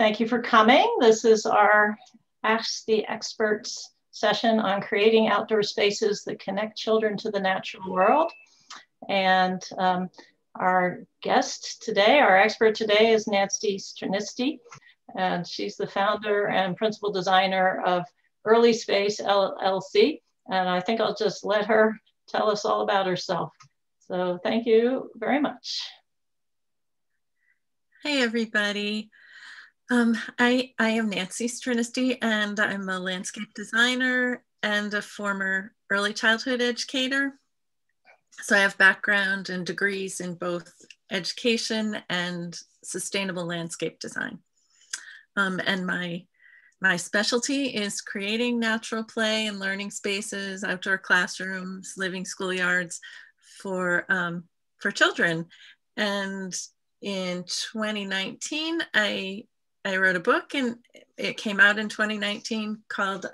Thank you for coming. This is our Ask the Experts session on creating outdoor spaces that connect children to the natural world. And our guest today, our expert today is Nancy Stranisti, and she's the founder and principal designer of Early Space LLC. And I think I'll just let her tell us all about herself. So thank you very much. Hey, everybody. I am Nancy Stranisti, and I'm a landscape designer and a former early childhood educator. So I have background and degrees in both education and sustainable landscape design. And my specialty is creating natural play and learning spaces, outdoor classrooms, living schoolyards for children. And in 2019, I wrote a book, and it came out in 2019 called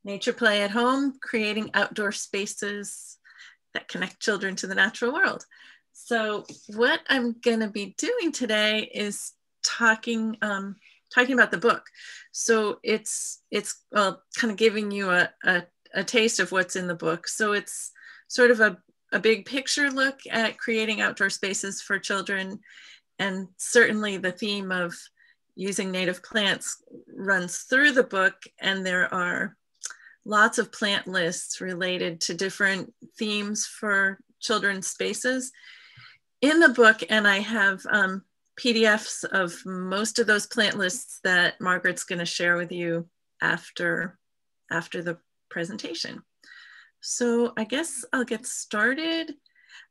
Nature Play at Home, Creating Outdoor Spaces that Connect Children to the Natural World. So what I'm gonna be doing today is talking about the book. So it's well, kind of giving you a taste of what's in the book. So it's sort of a big picture look at creating outdoor spaces for children. And certainly the theme of using native plants runs through the book, and there are lots of plant lists related to different themes for children's spaces in the book. And I have PDFs of most of those plant lists that Margaret's going to share with you after the presentation. So I guess I'll get started.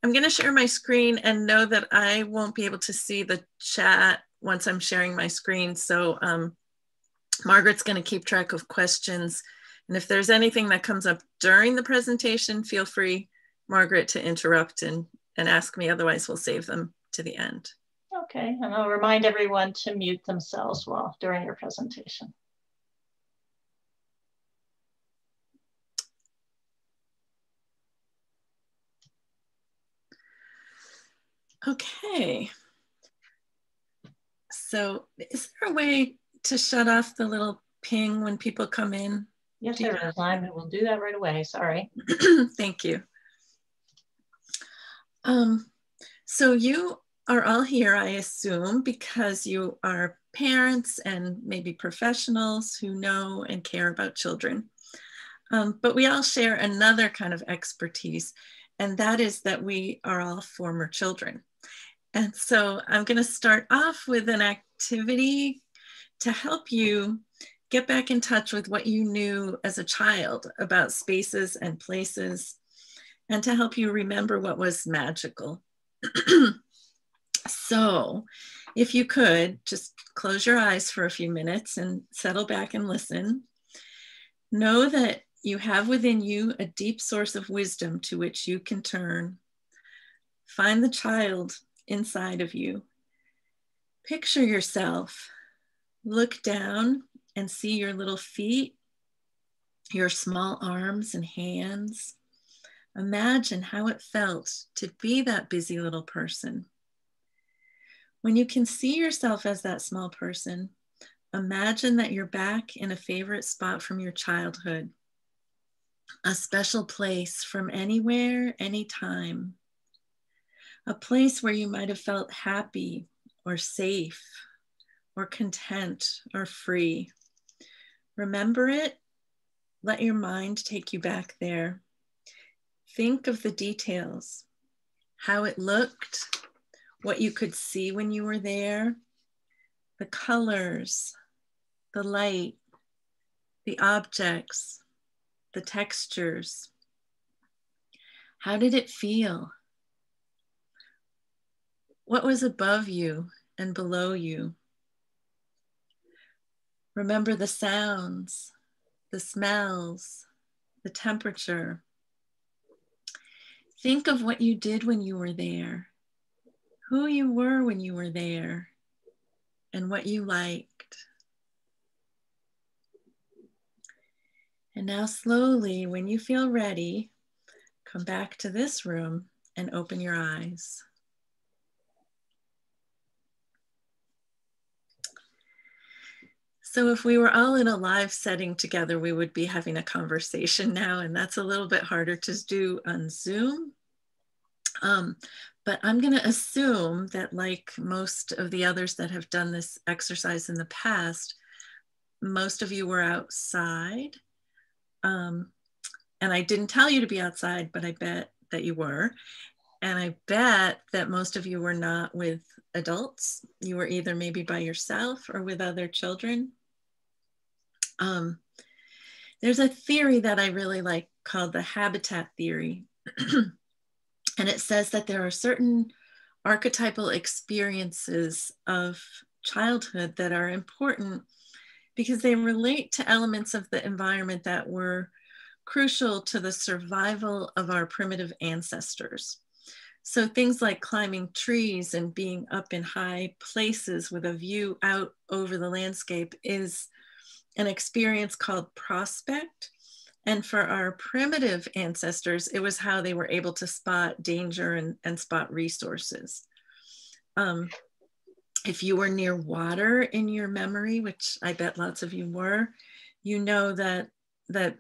I'm going to share my screen, and know that I won't be able to see the chat once I'm sharing my screen. So Margaret's going to keep track of questions. And if there's anything that comes up during the presentation, feel free, Margaret, to interrupt and ask me. Otherwise, we'll save them to the end. Okay, and I'll remind everyone to mute themselves during your presentation. Okay. So is there a way to shut off the little ping when people come in? Yes, there is. I will do that right away. Sorry. Thank you. So you are all here, I assume, because you are parents and maybe professionals who know and care about children. But we all share another kind of expertise, and that is that we are all former children. And so I'm going to start off with an activity to help you get back in touch with what you knew as a child about spaces and places, and to help you remember what was magical. So if you could just close your eyes for a few minutes and settle back and listen. Know that you have within you a deep source of wisdom to which you can turn. Find the child inside of you. Picture yourself. Look down and see your little feet, your small arms and hands. Imagine how it felt to be that busy little person. When you can see yourself as that small person, imagine that you're back in a favorite spot from your childhood, a special place from anywhere, anytime, a place where you might have felt happy or safe or content or free. Remember it. Let your mind take you back there. Think of the details, how it looked, what you could see when you were there, the colors, the light, the objects, the textures. How did it feel? What was above you and below you? Remember the sounds, the smells, the temperature. Think of what you did when you were there, who you were when you were there, and what you liked. And now slowly, when you feel ready, come back to this room and open your eyes. So if we were all in a live setting together, we would be having a conversation now, and that's a little bit harder to do on Zoom. But I'm going to assume that, like most of the others that have done this exercise in the past, most of you were outside. And I didn't tell you to be outside, but I bet that you were. And I bet that most of you were not with adults. You were either maybe by yourself or with other children. There's a theory that I really like called the habitat theory. And it says that there are certain archetypal experiences of childhood that are important because they relate to elements of the environment that were crucial to the survival of our primitive ancestors. So things like climbing trees and being up in high places with a view out over the landscape is an experience called prospect. And for our primitive ancestors, it was how they were able to spot danger and spot resources. If you were near water in your memory, which I bet lots of you were, you know that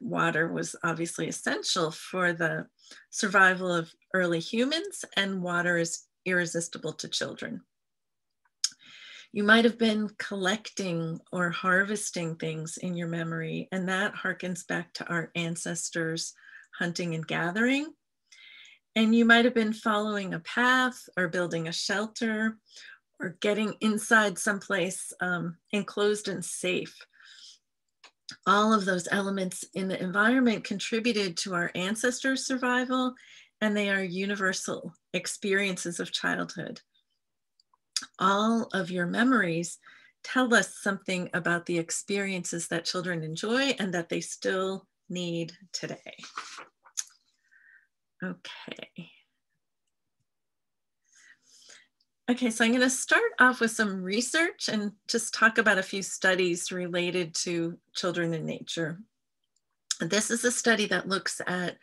water was obviously essential for the survival of early humans, and water is irresistible to children. You might have been collecting or harvesting things in your memory, and that harkens back to our ancestors hunting and gathering. And you might have been following a path or building a shelter or getting inside someplace enclosed and safe. All of those elements in the environment contributed to our ancestors' survival, and they are universal experiences of childhood. All of your memories tell us something about the experiences that children enjoy and that they still need today. Okay, so I'm going to start off with some research and just talk about a few studies related to children in nature. This is a study that looks at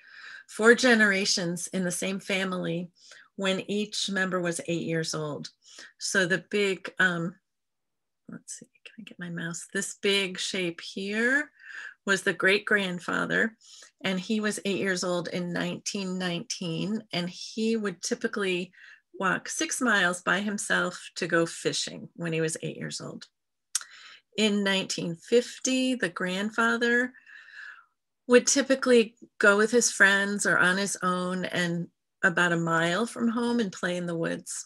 4 generations in the same family when each member was 8 years old. So the big, let's see, can I get my mouse? This big shape here was the great-grandfather, and he was 8 years old in 1919, and he would typically walk 6 miles by himself to go fishing when he was 8 years old. In 1950, the grandfather would typically go with his friends or on his own and about a mile from home and play in the woods.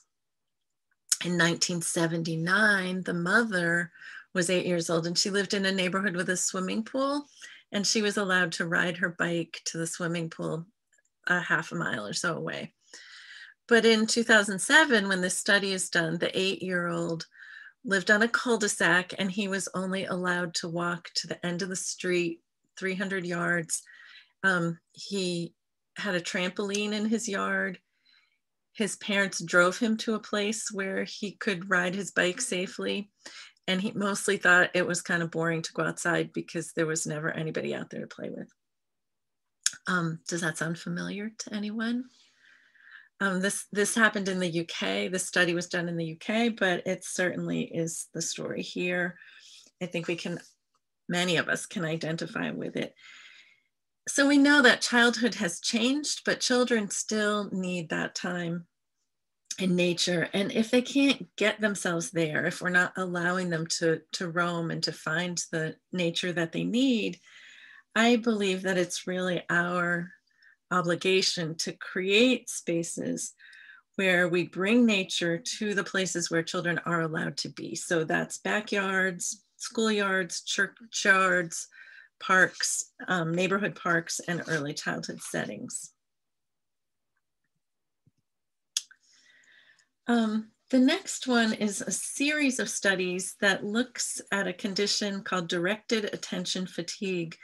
In 1979, the mother was 8 years old and she lived in a neighborhood with a swimming pool, and she was allowed to ride her bike to the swimming pool a half a mile or so away. But in 2007, when this study is done, the 8-year-old lived on a cul-de-sac and he was only allowed to walk to the end of the street, 300 yards. He had a trampoline in his yard. His parents drove him to a place where he could ride his bike safely. And he mostly thought it was kind of boring to go outside because there was never anybody out there to play with. Does that sound familiar to anyone? This happened in the UK. The study was done in the UK, but it certainly is the story here. I think many of us can identify with it. So we know that childhood has changed, but children still need that time in nature. And if they can't get themselves there, if we're not allowing them to roam and to find the nature that they need, I believe that it's really our obligation to create spaces where we bring nature to the places where children are allowed to be. So that's backyards, schoolyards, churchyards, parks, neighborhood parks, and early childhood settings. The next one is a series of studies that looks at a condition called directed attention fatigue,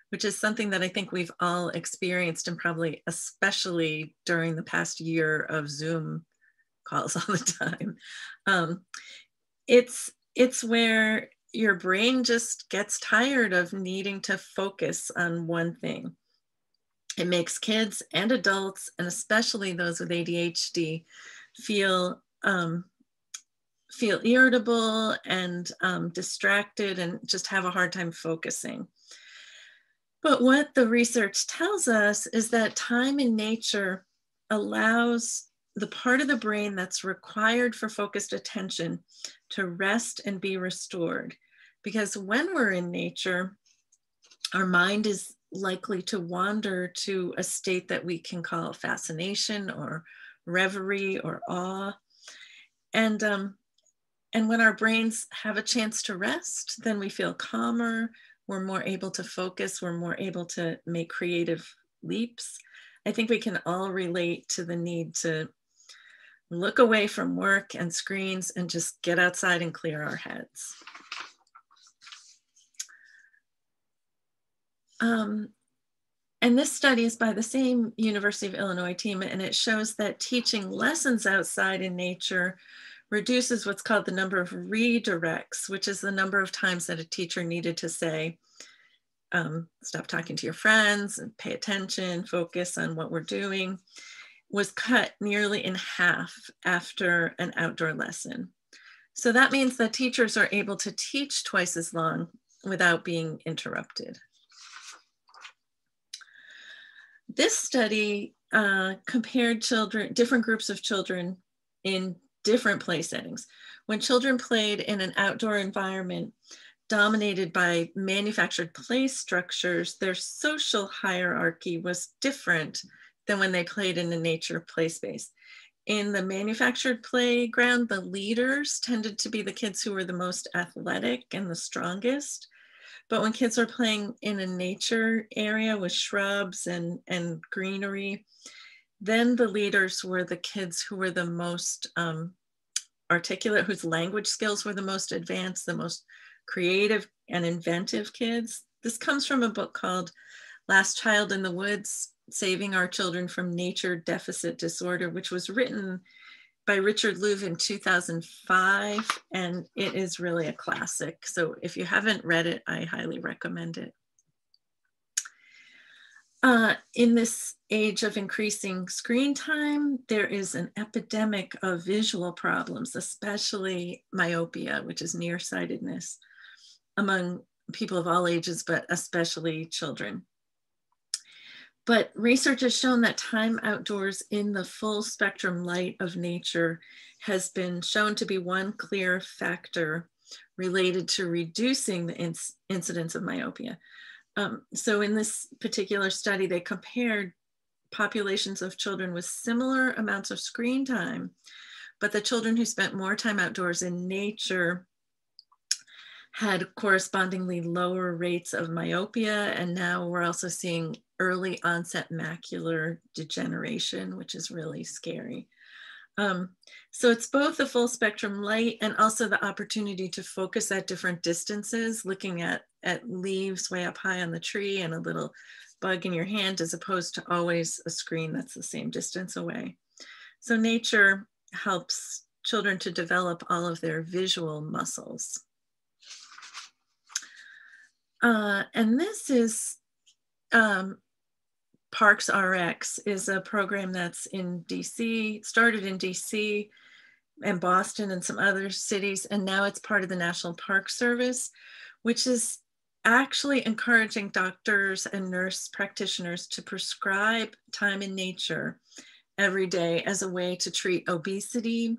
which is something that I think we've all experienced, and probably especially during the past year of Zoom calls all the time. It's where your brain just gets tired of needing to focus on one thing. It makes kids and adults, and especially those with ADHD, feel feel irritable and distracted and just have a hard time focusing. But what the research tells us is that time in nature allows the part of the brain that's required for focused attention to rest and be restored. Because when we're in nature, our mind is likely to wander to a state that we can call fascination or reverie or awe. And when our brains have a chance to rest, then we feel calmer, we're more able to focus, we're more able to make creative leaps. I think we can all relate to the need to look away from work and screens and just get outside and clear our heads. And this study is by the same University of Illinois team, and it shows that teaching lessons outside in nature reduces what's called the number of redirects, which is the number of times that a teacher needed to say, stop talking to your friends and pay attention, focus on what we're doing, was cut nearly in half after an outdoor lesson. So that means that teachers are able to teach twice as long without being interrupted. This study compared different groups of children in different play settings. When children played in an outdoor environment dominated by manufactured play structures, their social hierarchy was different than when they played in a nature play space. In the manufactured playground, the leaders tended to be the kids who were the most athletic and the strongest. But when kids are playing in a nature area with shrubs and greenery, then the leaders were the kids who were the most articulate, whose language skills were the most advanced, the most creative and inventive kids. This comes from a book called Last Child in the Woods, Saving Our Children from Nature Deficit Disorder, which was written by Richard Louv in 2005, and it is really a classic. So if you haven't read it, I highly recommend it. In this age of increasing screen time, there is an epidemic of visual problems, especially myopia, which is nearsightedness, among people of all ages, but especially children. But research has shown that time outdoors in the full spectrum light of nature has been shown to be one clear factor related to reducing the incidence of myopia. So in this particular study, they compared populations of children with similar amounts of screen time, but the children who spent more time outdoors in nature had correspondingly lower rates of myopia. And now we're also seeing early onset macular degeneration, which is really scary. So it's both the full spectrum light and also the opportunity to focus at different distances, looking at leaves way up high on the tree and a little bug in your hand, as opposed to always a screen that's the same distance away. So nature helps children to develop all of their visual muscles. And this is Parks RX, is a program that's in DC, started in DC and Boston and some other cities, and now it's part of the National Park Service, which is actually encouraging doctors and nurse practitioners to prescribe time in nature every day as a way to treat obesity,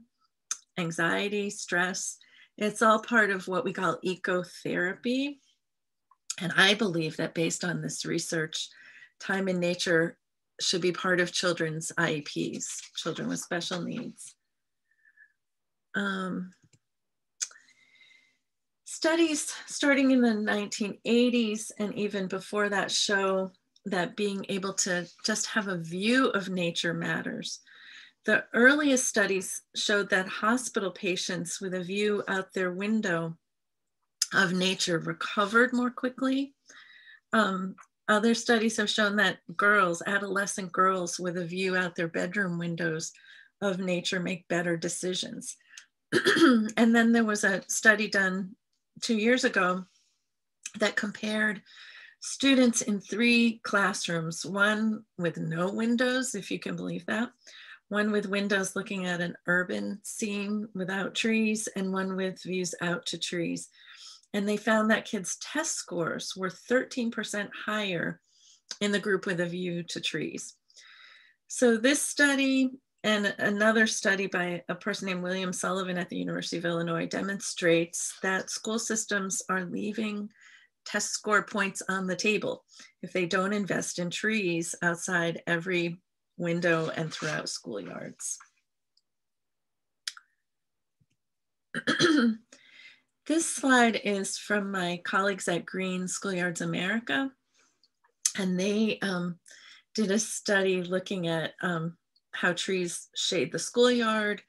anxiety, stress. It's all part of what we call ecotherapy. And I believe that based on this research, time in nature should be part of children's IEPs, children with special needs. Studies starting in the 1980s and even before that show that being able to just have a view of nature matters. The earliest studies showed that hospital patients with a view out their window of nature recovered more quickly. Other studies have shown that girls, adolescent girls with a view out their bedroom windows of nature make better decisions. And then there was a study done 2 years ago that compared students in 3 classrooms, one with no windows, if you can believe that, one with windows looking at an urban scene without trees, and one with views out to trees. And they found that kids' test scores were 13% higher in the group with a view to trees. So this study and another study by a person named William Sullivan at the University of Illinois demonstrates that school systems are leaving test score points on the table if they don't invest in trees outside every window and throughout schoolyards. This slide is from my colleagues at Green Schoolyards America, and they did a study looking at how trees shade the schoolyard,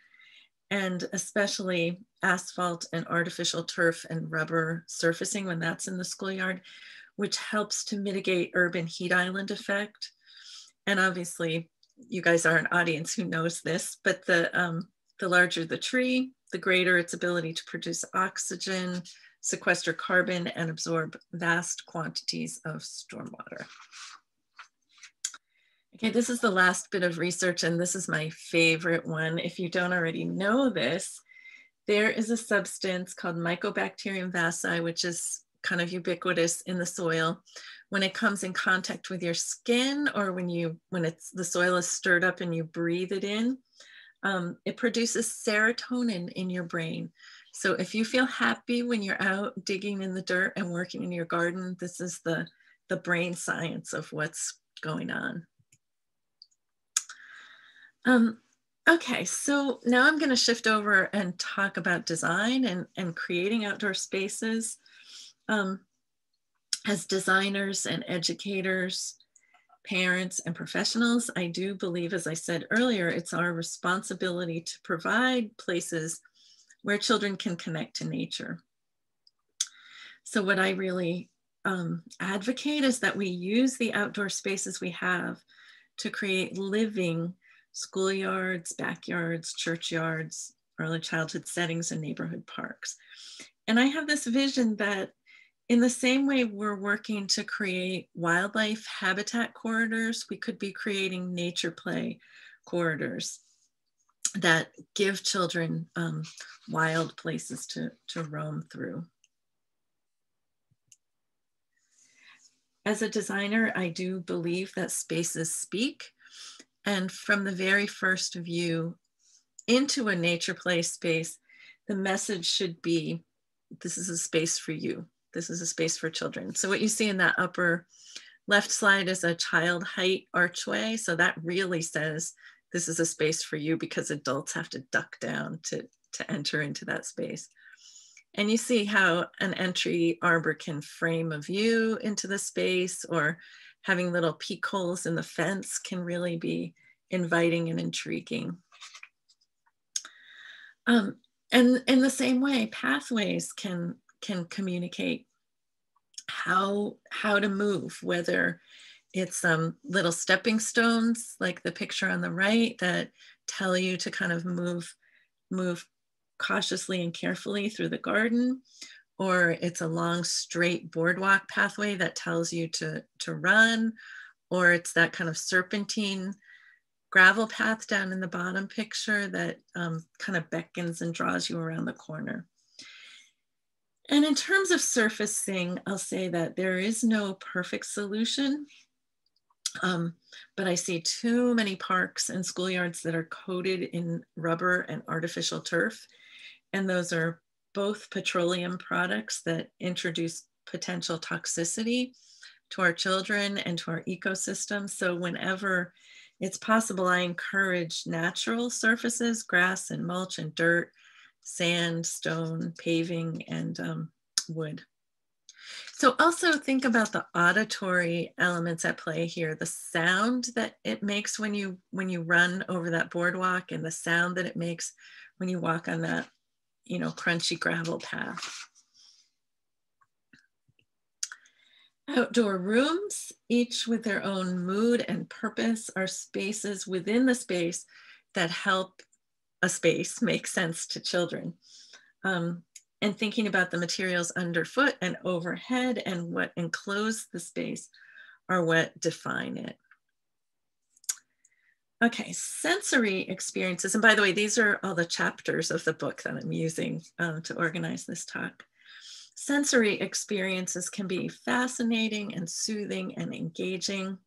and especially asphalt and artificial turf and rubber surfacing when that's in the schoolyard, which helps to mitigate urban heat island effect. And obviously, you guys are an audience who knows this, but the larger the tree, the greater its ability to produce oxygen, sequester carbon, and absorb vast quantities of stormwater. Okay, this is the last bit of research, and this is my favorite one. If you don't already know this, there is a substance called Mycobacterium vacci, which is kind of ubiquitous in the soil. When it comes in contact with your skin, or when the soil is stirred up and you breathe it in, it produces serotonin in your brain. So if you feel happy when you're out digging in the dirt and working in your garden, this is the brain science of what's going on. Okay, so now I'm going to shift over and talk about design and creating outdoor spaces. As designers and educators, parents and professionals, I do believe, as I said earlier, it's our responsibility to provide places where children can connect to nature. So what I really advocate is that we use the outdoor spaces we have to create living schoolyards, backyards, churchyards, early childhood settings, and neighborhood parks. And I have this vision that in the same way we're working to create wildlife habitat corridors, we could be creating nature play corridors that give children wild places to roam through. As a designer, I do believe that spaces speak. And from the very first view into a nature play space, the message should be, this is a space for you. This is a space for children. So what you see in that upper left slide is a child height archway. So that really says, this is a space for you, because adults have to duck down to enter into that space. And you see how an entry arbor can frame a view into the space, or having little peek holes in the fence can really be inviting and intriguing. And in the same way, pathways can communicate how to move, whether it's little stepping stones like the picture on the right that tell you to kind of move cautiously and carefully through the garden, or it's a long straight boardwalk pathway that tells you to run, or it's that kind of serpentine gravel path down in the bottom picture that kind of beckons and draws you around the corner. And in terms of surfacing, I'll say that there is no perfect solution, but I see too many parks and schoolyards that are coated in rubber and artificial turf. And those are both petroleum products that introduce potential toxicity to our children and to our ecosystem. So whenever it's possible, I encourage natural surfaces, grass and mulch and dirt, sand, stone, paving, and wood. So also think about the auditory elements at play here, the sound that it makes when you run over that boardwalk, and the sound that it makes when you walk on that, crunchy gravel path. Outdoor rooms, each with their own mood and purpose, are spaces within the space that help a space make sense to children. And thinking about the materials underfoot and overhead and what enclose the space are what define it. Okay, sensory experiences. And by the way, these are all the chapters of the book that I'm using to organize this talk. Sensory experiences can be fascinating and soothing and engaging.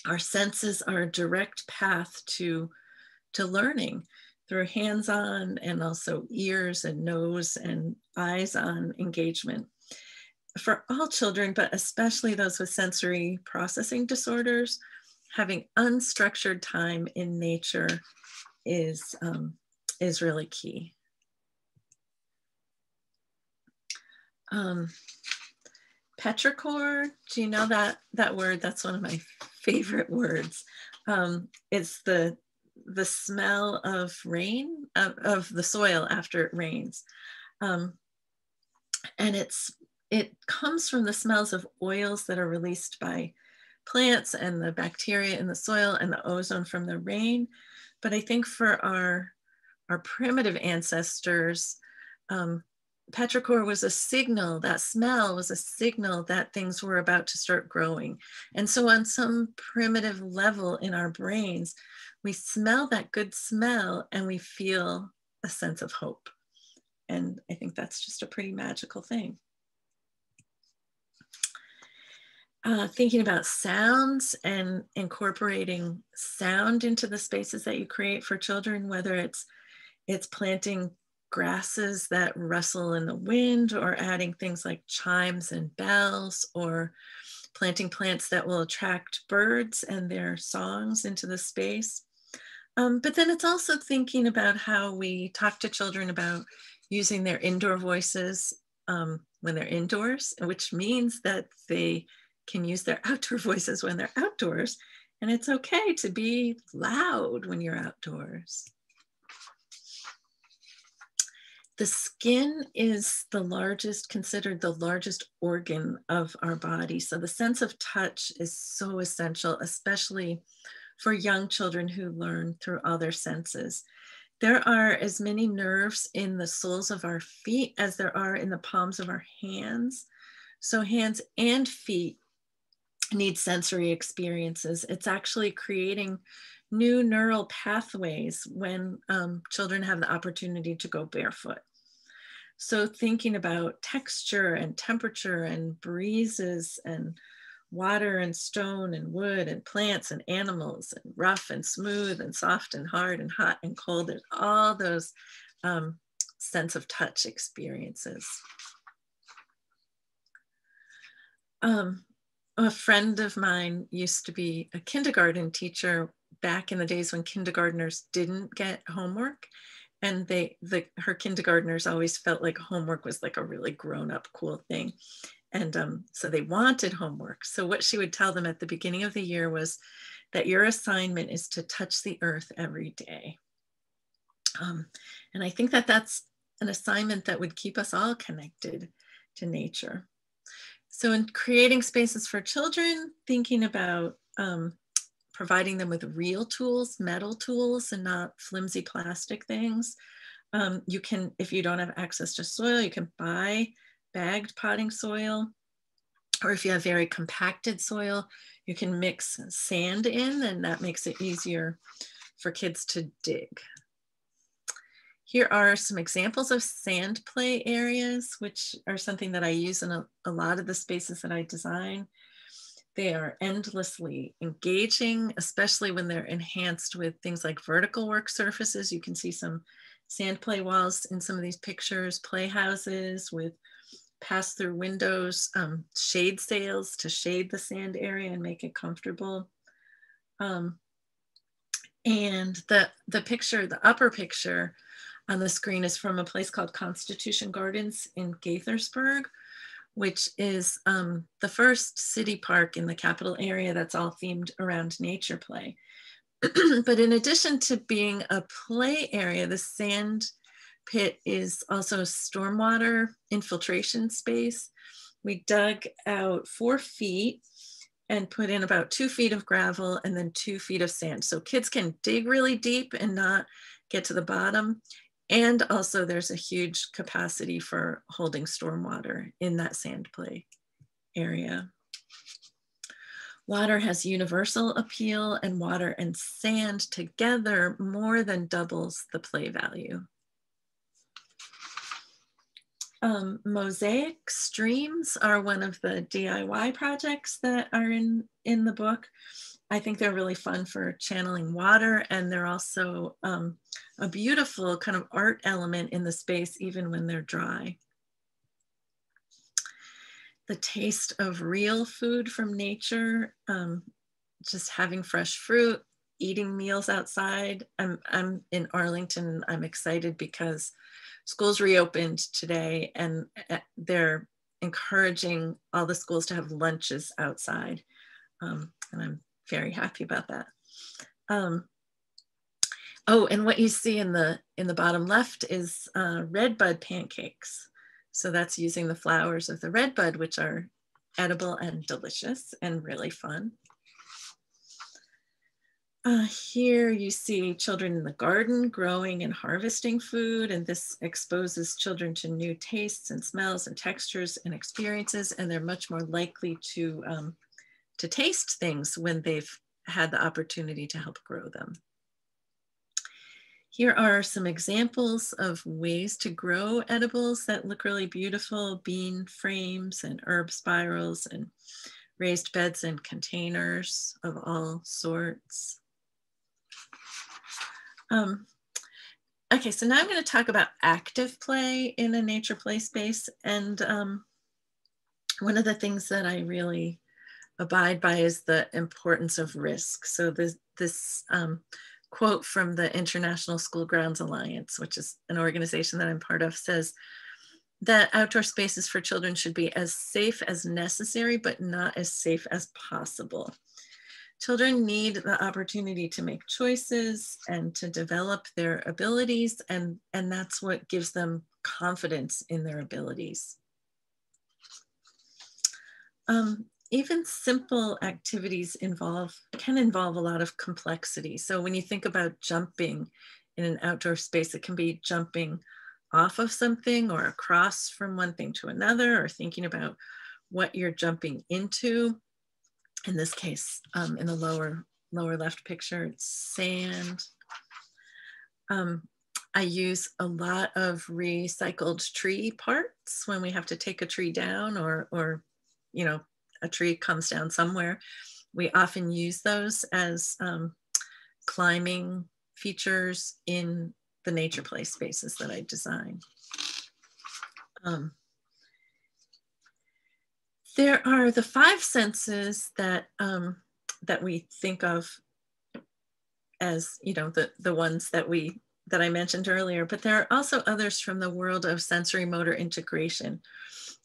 Our senses are a direct path to learning through hands-on and also ears and nose and eyes-on engagement. For all children, but especially those with sensory processing disorders, having unstructured time in nature is really key. Petrichor, do you know that word? That's one of my favorite words. It's the smell of rain, of the soil after it rains. And it comes from the smells of oils that are released by plants and the bacteria in the soil and the ozone from the rain. But I think for our primitive ancestors, petrichor was a signal, that smell was a signal that things were about to start growing. And so on some primitive level in our brains, we smell that good smell and we feel a sense of hope. And I think that's just a pretty magical thing. Thinking about sounds and incorporating sound into the spaces that you create for children, whether it's planting grasses that rustle in the wind, or adding things like chimes and bells, or planting plants that will attract birds and their songs into the space. But then it's also thinking about how we talk to children about using their indoor voices when they're indoors, which means that they can use their outdoor voices when they're outdoors. And it's okay to be loud when you're outdoors. The skin is considered the largest organ of our body. So the sense of touch is so essential, especially for young children who learn through all their senses. There are as many nerves in the soles of our feet as there are in the palms of our hands. So hands and feet need sensory experiences. It's actually creating new neural pathways when children have the opportunity to go barefoot. So thinking about texture and temperature and breezes and water and stone and wood and plants and animals and rough and smooth and soft and hard and hot and cold, and all those sense of touch experiences. A friend of mine used to be a kindergarten teacher back in the days when kindergartners didn't get homework. And her kindergartners always felt like homework was like a really grown-up cool thing. And so they wanted homework. So what she would tell them at the beginning of the year was that your assignment is to touch the earth every day. And I think that that's an assignment that would keep us all connected to nature. So in creating spaces for children, thinking about providing them with real tools, metal tools, and not flimsy plastic things. You can, if you don't have access to soil, you can buy bagged potting soil, or if you have very compacted soil, you can mix sand in, and that makes it easier for kids to dig. Here are some examples of sand play areas, which are something that I use in a lot of the spaces that I design. They are endlessly engaging, especially when they're enhanced with things like vertical work surfaces. You can see some sand play walls in some of these pictures, playhouses with pass-through windows, shade sails to shade the sand area and make it comfortable. And the picture, the upper picture on the screen, is from a place called Constitution Gardens in Gaithersburg, which is the first city park in the capital area that's all themed around nature play. But in addition to being a play area, the sand pit is also a stormwater infiltration space. We dug out 4 feet and put in about 2 feet of gravel and then 2 feet of sand. So kids can dig really deep and not get to the bottom. And also there's a huge capacity for holding stormwater in that sand play area. Water has universal appeal, and water and sand together more than doubles the play value. Mosaic streams are one of the DIY projects that are in the book. I think they're really fun for channeling water, and they're also a beautiful kind of art element in the space, even when they're dry. The taste of real food from nature, just having fresh fruit, eating meals outside. I'm in Arlington. I'm excited because schools reopened today, and they're encouraging all the schools to have lunches outside. And I'm very happy about that. Oh, and what you see in the bottom left is red bud pancakes. So that's using the flowers of the red bud, which are edible and delicious and really fun. Here you see children in the garden growing and harvesting food, and this exposes children to new tastes and smells and textures and experiences, and they're much more likely to taste things when they've had the opportunity to help grow them. Here are some examples of ways to grow edibles that look really beautiful: bean frames and herb spirals and raised beds and containers of all sorts. Okay, so now I'm going to talk about active play in a nature play space. And one of the things that I really abide by is the importance of risk. So this quote from the International School Grounds Alliance, which is an organization that I'm part of, says that outdoor spaces for children should be as safe as necessary, but not as safe as possible. Children need the opportunity to make choices and to develop their abilities, and that's what gives them confidence in their abilities. Even simple activities can involve a lot of complexity. So when you think about jumping in an outdoor space, it can be jumping off of something or across from one thing to another, or thinking about what you're jumping into. In this case, in the lower left picture, it's sand. I use a lot of recycled tree parts when we have to take a tree down, or you know, a tree comes down somewhere. We often use those as climbing features in the nature play spaces that I design. There are the 5 senses that that we think of as, you know, the ones that I mentioned earlier, but there are also others from the world of sensory motor integration.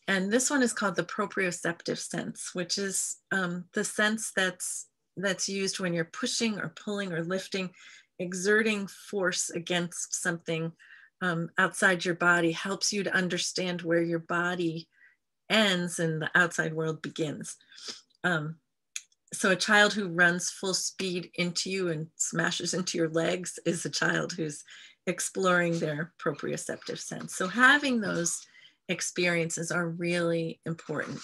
And this one is called the proprioceptive sense, which is the sense that's used when you're pushing or pulling or lifting. Exerting force against something outside your body helps you to understand where your body ends and the outside world begins. So a child who runs full speed into you and smashes into your legs is a child who's exploring their proprioceptive sense. So having those experiences are really important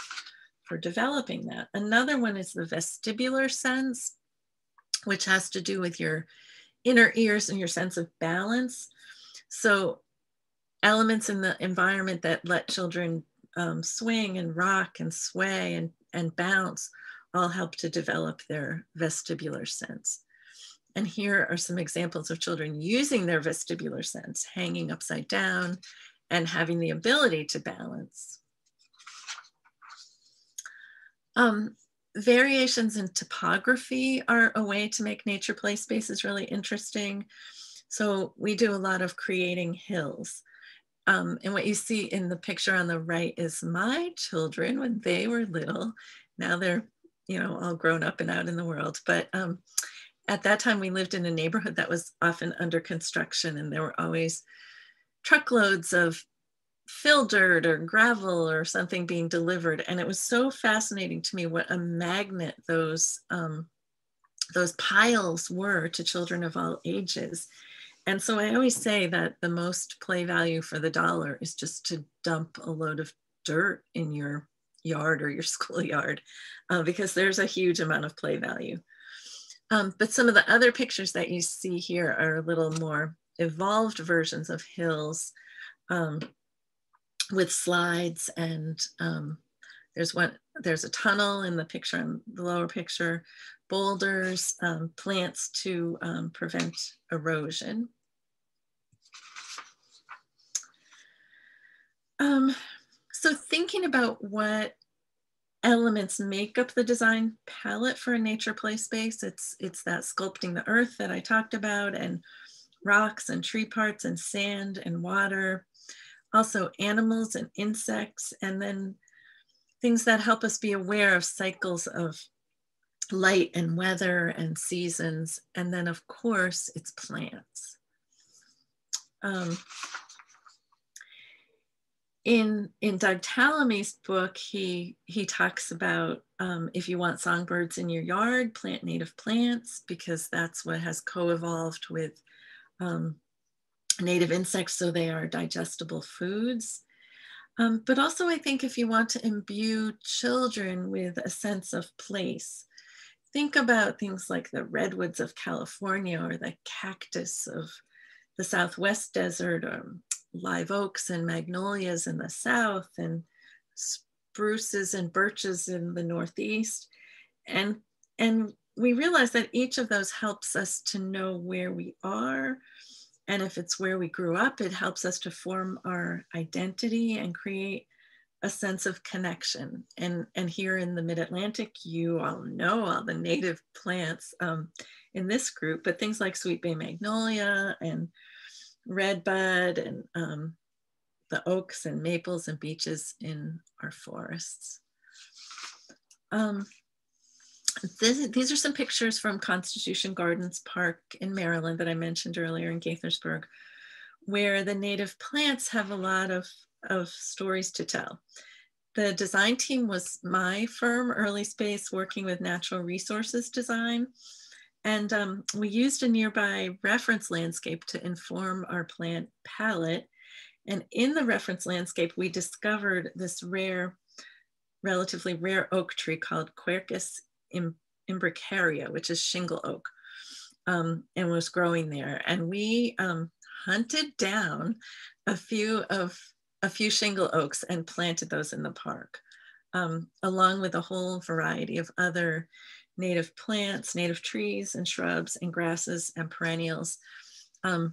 for developing that. Another one is the vestibular sense, which has to do with your inner ears and your sense of balance. So elements in the environment that let children swing and rock and sway and bounce all help to develop their vestibular sense. And here are some examples of children using their vestibular sense, hanging upside down and having the ability to balance. Variations in topography are a way to make nature play spaces really interesting. So we do a lot of creating hills. And what you see in the picture on the right is my children when they were little. Now they're, you know, all grown up and out in the world. But at that time we lived in a neighborhood that was often under construction, and there were always truckloads of fill dirt or gravel or something being delivered. And it was so fascinating to me what a magnet those piles were to children of all ages. And so I always say that the most play value for the dollar is just to dump a load of dirt in your yard or your schoolyard, because there's a huge amount of play value. But some of the other pictures that you see here are a little more evolved versions of hills, with slides, and there's a tunnel in the picture, in the lower picture, boulders, plants to prevent erosion. So thinking about what elements make up the design palette for a nature play space, it's that sculpting the earth that I talked about, and rocks and tree parts and sand and water, also animals and insects, and then things that help us be aware of cycles of light and weather and seasons. And then of course it's plants. In Doug Tallamy's book, he talks about if you want songbirds in your yard, plant native plants, because that's what has co-evolved with native insects, so they are digestible foods. But also I think if you want to imbue children with a sense of place, think about things like the redwoods of California or the cactus of the Southwest desert, or live oaks and magnolias in the South, and spruces and birches in the Northeast. And we realize that each of those helps us to know where we are. And if it's where we grew up, it helps us to form our identity and create a sense of connection. And here in the Mid-Atlantic, you all know all the native plants in this group, but things like sweet bay magnolia and redbud, and the oaks and maples and beeches in our forests. These are some pictures from Constitution Gardens Park in Maryland that I mentioned earlier in Gaithersburg, where the native plants have a lot of stories to tell. The design team was my firm, Early Space, working with natural resources design. And we used a nearby reference landscape to inform our plant palette. And in the reference landscape, we discovered this relatively rare oak tree called Quercus imbricaria, which is shingle oak, and was growing there. And we hunted down a few shingle oaks and planted those in the park, along with a whole variety of other native plants, native trees and shrubs and grasses and perennials. The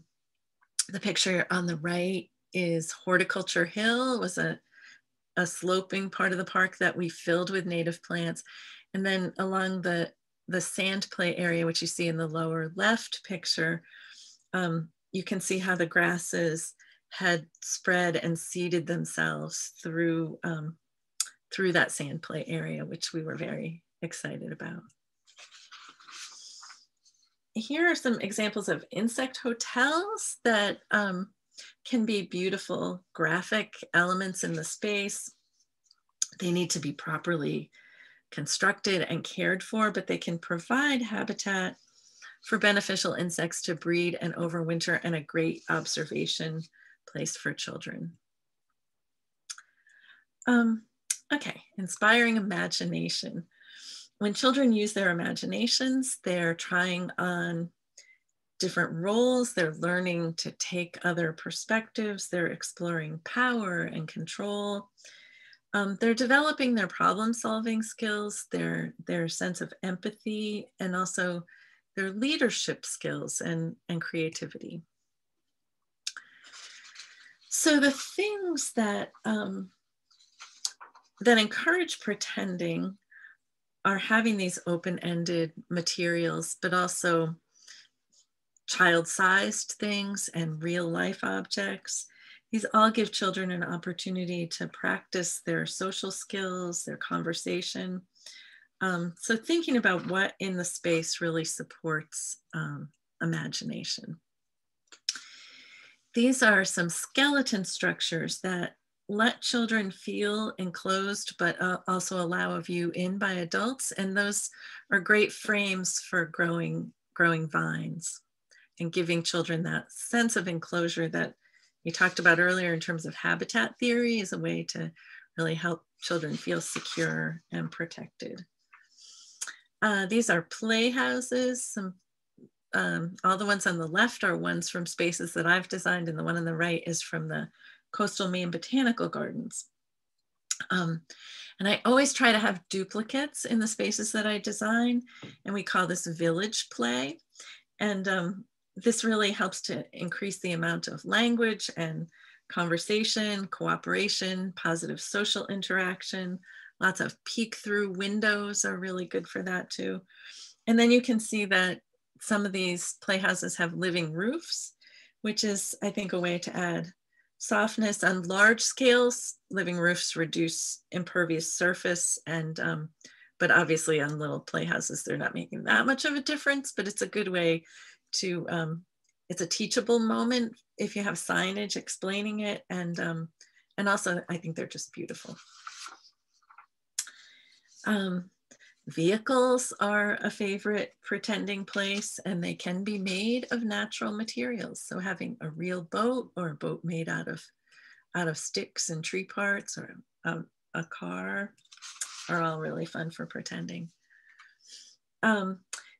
picture on the right is Horticulture Hill. It was a sloping part of the park that we filled with native plants. And then along the sand play area, which you see in the lower left picture, you can see how the grasses had spread and seeded themselves through that sand play area, which we were very excited about. Here are some examples of insect hotels that can be beautiful graphic elements in the space. They need to be properly constructed and cared for, but they can provide habitat for beneficial insects to breed and overwinter, and a great observation place for children. Okay, inspiring imagination. When children use their imaginations, they're trying on different roles, they're learning to take other perspectives, they're exploring power and control. They're developing their problem-solving skills, their sense of empathy, and also their leadership skills and creativity. So the things that encourage pretending are having these open-ended materials, but also child-sized things and real-life objects. These all give children an opportunity to practice their social skills, their conversation. So thinking about what in the space really supports imagination. These are some skeleton structures that let children feel enclosed, but also allow a view in by adults. And those are great frames for growing vines and giving children that sense of enclosure that we talked about earlier in terms of habitat theory, is a way to really help children feel secure and protected. These are playhouses. All the ones on the left are ones from spaces that I've designed, and the one on the right is from the Coastal Maine Botanical Gardens. And I always try to have duplicates in the spaces that I design, and we call this village play. And this really helps to increase the amount of language and conversation, cooperation, positive social interaction. Lots of peek through windows are really good for that too. And then you can see that some of these playhouses have living roofs, which is, I think, a way to add softness. On large scales, living roofs reduce impervious surface, and but obviously on little playhouses, they're not making that much of a difference, but it's a good way to, it's a teachable moment if you have signage explaining it, and also I think they're just beautiful. Vehicles are a favorite pretending place, and they can be made of natural materials. So having a real boat, or a boat made out of sticks and tree parts, or a car, are all really fun for pretending.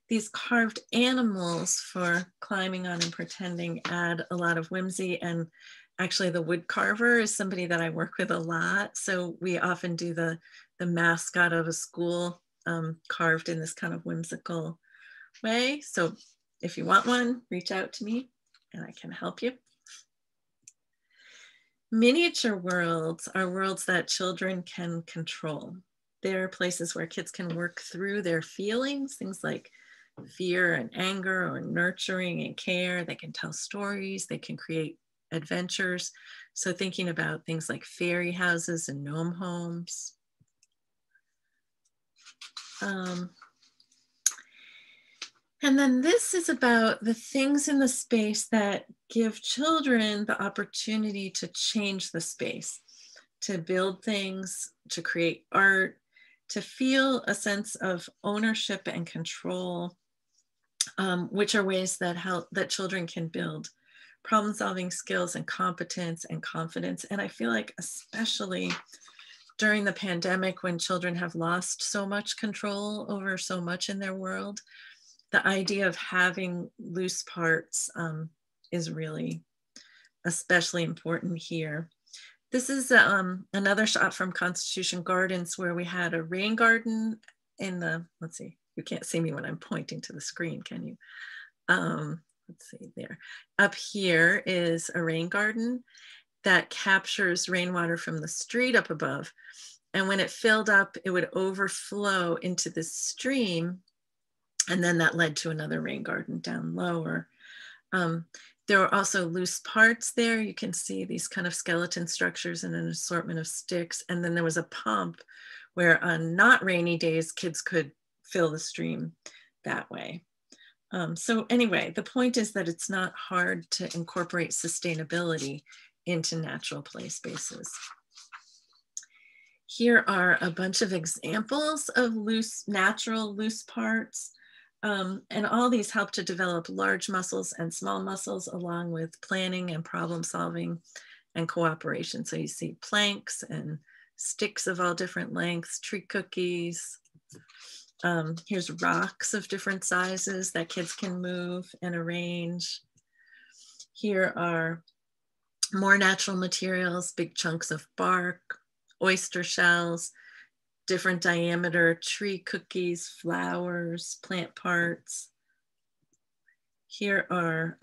These carved animals for climbing on and pretending add a lot of whimsy, and actually the wood carver is somebody that I work with a lot. So we often do the mascot of a school carved in this kind of whimsical way. So if you want one, reach out to me and I can help you. Miniature worlds are worlds that children can control. They're places where kids can work through their feelings, things like fear and anger, or nurturing and care. They can tell stories, they can create adventures. So thinking about things like fairy houses and gnome homes. And then this is about the things in the space that give children the opportunity to change the space, to build things, to create art, to feel a sense of ownership and control, which are ways that children can build problem-solving skills and competence and confidence. And I feel like especially during the pandemic, when children have lost so much control over so much in their world, the idea of having loose parts is really especially important here. This is another shot from Constitution Gardens, where we had a rain garden in the, let's see, you can't see me when I'm pointing to the screen, can you? Let's see there. Up here is a rain garden that captures rainwater from the street up above. And when it filled up, it would overflow into this stream. And then that led to another rain garden down lower. There were also loose parts there. You can see these kind of skeleton structures and an assortment of sticks. And then there was a pump where on not rainy days, kids could fill the stream that way. So anyway, the point is that it's not hard to incorporate sustainability into natural play spaces. Here are a bunch of examples of natural loose parts. And all these help to develop large muscles and small muscles, along with planning and problem solving and cooperation. So you see planks and sticks of all different lengths, tree cookies. Here's rocks of different sizes that kids can move and arrange. Here are more natural materials, big chunks of bark, oyster shells, different diameter tree cookies, flowers, plant parts. Here are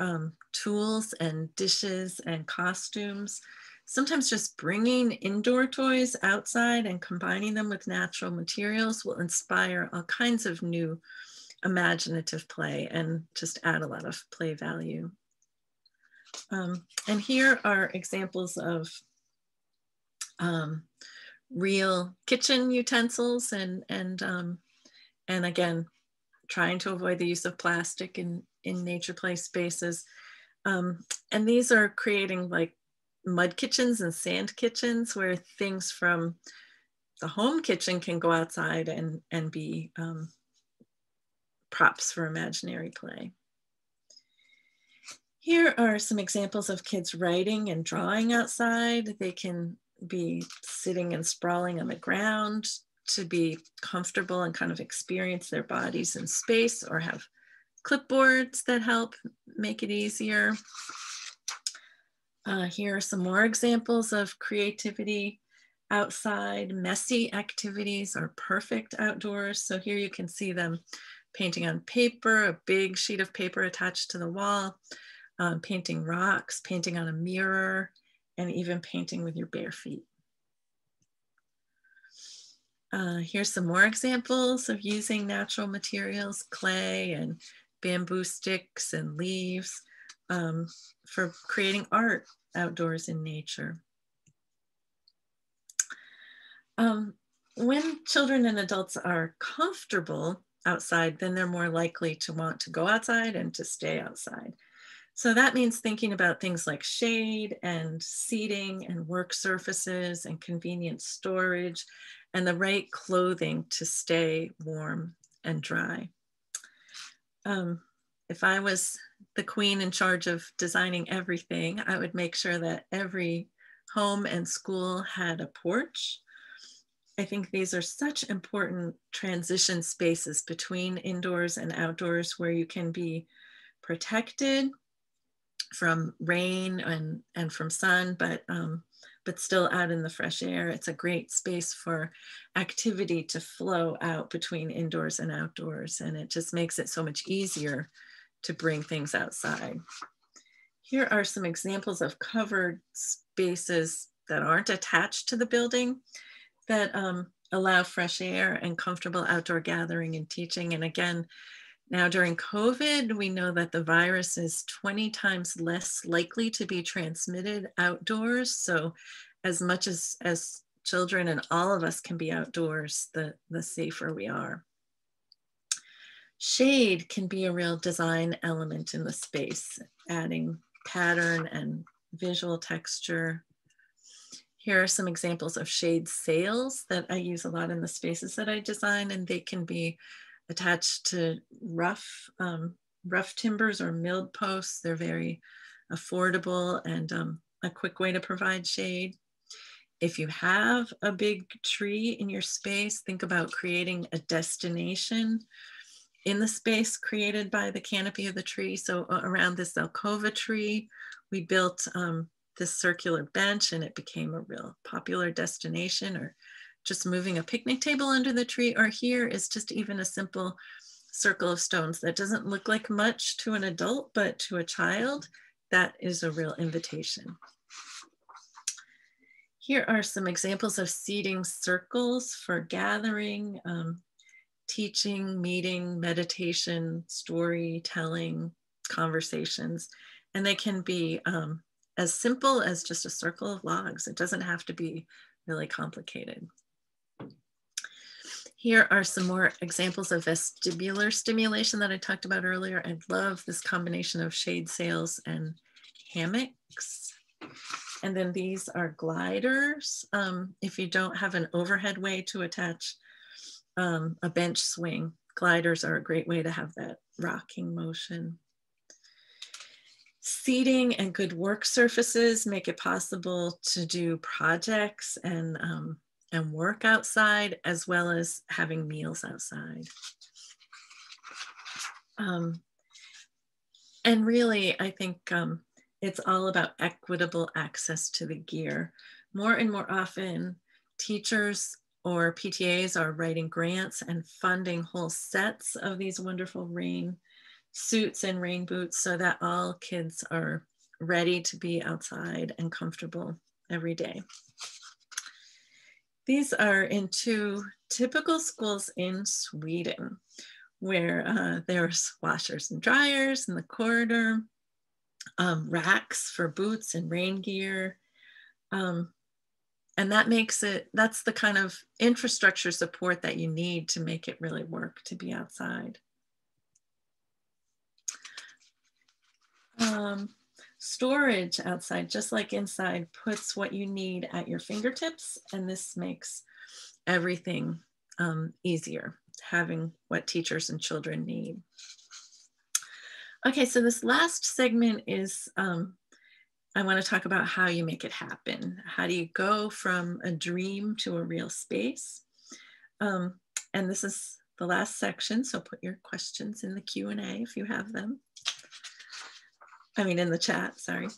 tools and dishes and costumes. Sometimes just bringing indoor toys outside and combining them with natural materials will inspire all kinds of new imaginative play and just add a lot of play value. And here are examples of real kitchen utensils and again, trying to avoid the use of plastic in nature play spaces. And these are creating like mud kitchens and sand kitchens, where things from the home kitchen can go outside and be props for imaginary play. Here are some examples of kids writing and drawing outside. They can be sitting and sprawling on the ground to be comfortable and kind of experience their bodies in space, or have clipboards that help make it easier. Here are some more examples of creativity outside. Messy activities are perfect outdoors. So here you can see them painting on paper, a big sheet of paper attached to the wall, painting rocks, painting on a mirror, and even painting with your bare feet. Here's some more examples of using natural materials, clay and bamboo sticks and leaves, for creating art outdoors in nature. When children and adults are comfortable outside, then they're more likely to want to go outside and to stay outside. So that means thinking about things like shade and seating and work surfaces and convenient storage and the right clothing to stay warm and dry. If I was the queen in charge of designing everything, I would make sure that every home and school had a porch. I think these are such important transition spaces between indoors and outdoors, where you can be protected from rain and from sun, but still out in the fresh air. It's a great space for activity to flow out between indoors and outdoors, and it just makes it so much easier to bring things outside. Here are some examples of covered spaces that aren't attached to the building that allow fresh air and comfortable outdoor gathering and teaching. And again, now during COVID, we know that the virus is 20 times less likely to be transmitted outdoors. So as much as children and all of us can be outdoors, the safer we are. Shade can be a real design element in the space, adding pattern and visual texture. Here are some examples of shade sails that I use a lot in the spaces that I design, and they can be attached to rough timbers or milled posts. They're very affordable and a quick way to provide shade. If you have a big tree in your space, think about creating a destination in the space created by the canopy of the tree. So around this Alcova tree, we built this circular bench, and it became a real popular destination, or just moving a picnic table under the tree. Or here is just even a simple circle of stones that doesn't look like much to an adult, but to a child, that is a real invitation. Here are some examples of seating circles for gathering, teaching, meeting, meditation, storytelling, conversations. And they can be as simple as just a circle of logs. It doesn't have to be really complicated. Here are some more examples of vestibular stimulation that I talked about earlier. I love this combination of shade sails and hammocks. And then these are gliders. If you don't have an overhead way to attach a bench swing, gliders are a great way to have that rocking motion. Seating and good work surfaces make it possible to do projects and work outside, as well as having meals outside. And really, I think it's all about equitable access to the gear. More and more often, teachers or PTAs are writing grants and funding whole sets of these wonderful rain suits and rain boots, so that all kids are ready to be outside and comfortable every day. These are in two typical schools in Sweden, where there's washers and dryers in the corridor, racks for boots and rain gear. And that makes it, that's the kind of infrastructure support that you need to make it really work to be outside. Storage outside, just like inside, puts what you need at your fingertips, and this makes everything easier, having what teachers and children need. Okay, so this last segment is I want to talk about how you make it happen. How do you go from a dream to a real space? And this is the last section, so put your questions in the Q&A if you have them. I mean, in the chat, sorry.